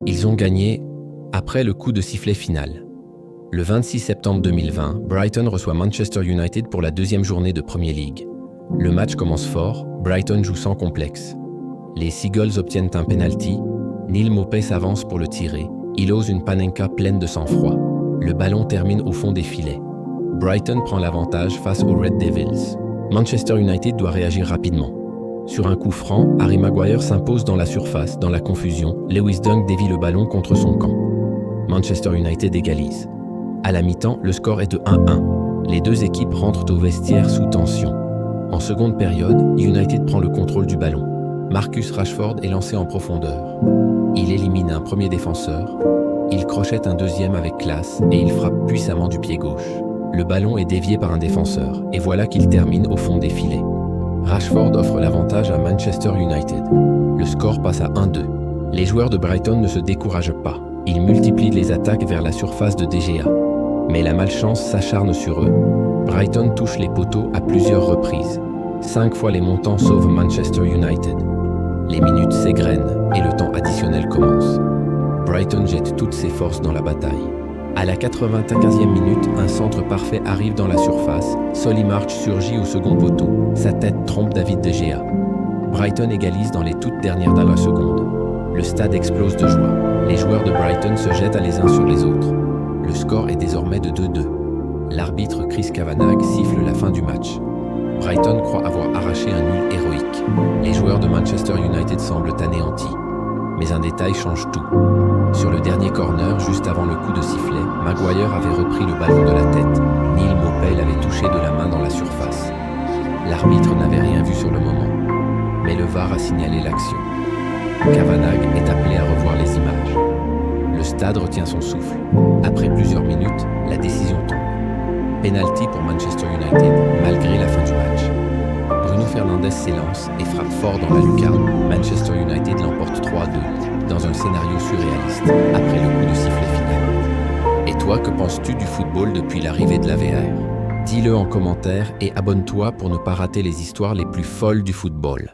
Ils ont gagné après le coup de sifflet final. Le 26 septembre 2020, Brighton reçoit Manchester United pour la deuxième journée de Premier League. Le match commence fort, Brighton joue sans complexe. Les Seagulls obtiennent un penalty, Neil Maupay s'avance pour le tirer, il ose une Panenka pleine de sang-froid. Le ballon termine au fond des filets. Brighton prend l'avantage face aux Red Devils. Manchester United doit réagir rapidement. Sur un coup franc, Harry Maguire s'impose dans la surface. Dans la confusion, Lewis Dunk dévie le ballon contre son camp. Manchester United égalise. À la mi-temps, le score est de 1-1. Les deux équipes rentrent au vestiaire sous tension. En seconde période, United prend le contrôle du ballon. Marcus Rashford est lancé en profondeur. Il élimine un premier défenseur. Il crochette un deuxième avec classe et il frappe puissamment du pied gauche. Le ballon est dévié par un défenseur et voilà qu'il termine au fond des filets. Rashford offre l'avantage à Manchester United. Le score passe à 1-2. Les joueurs de Brighton ne se découragent pas. Ils multiplient les attaques vers la surface de DGA. Mais la malchance s'acharne sur eux. Brighton touche les poteaux à plusieurs reprises. 5 fois les montants sauvent Manchester United. Les minutes s'égrènent et le temps additionnel commence. Brighton jette toutes ses forces dans la bataille. À la 95e minute, un centre parfait arrive dans la surface. Solly March surgit au second poteau. Sa tête trompe David De Gea. Brighton égalise dans les toutes dernières de la seconde. Le stade explose de joie. Les joueurs de Brighton se jettent les uns sur les autres. Le score est désormais de 2-2. L'arbitre Chris Kavanagh siffle la fin du match. Brighton croit avoir arraché un nul héroïque. Les joueurs de Manchester United semblent anéantis. Mais un détail change tout. Sur le dernier corner, juste avant le coup de sifflet, Maguire avait repris le ballon de la tête. Neil Maupay l'avait touché de la main dans la surface. L'arbitre n'avait rien vu sur le moment, mais le VAR a signalé l'action. Kavanagh est appelé à revoir les images. Le stade retient son souffle. Après plusieurs minutes, la décision tombe. Penalty pour Manchester United, malgré la fin du match. Bruno Fernandes s'élance et frappe fort dans la lucarne. Manchester United l'emporte 3-2, dans un scénario surréaliste, après le coup de sifflet final. Et toi, que penses-tu du football depuis l'arrivée de la VR ? Dis-le en commentaire et abonne-toi pour ne pas rater les histoires les plus folles du football.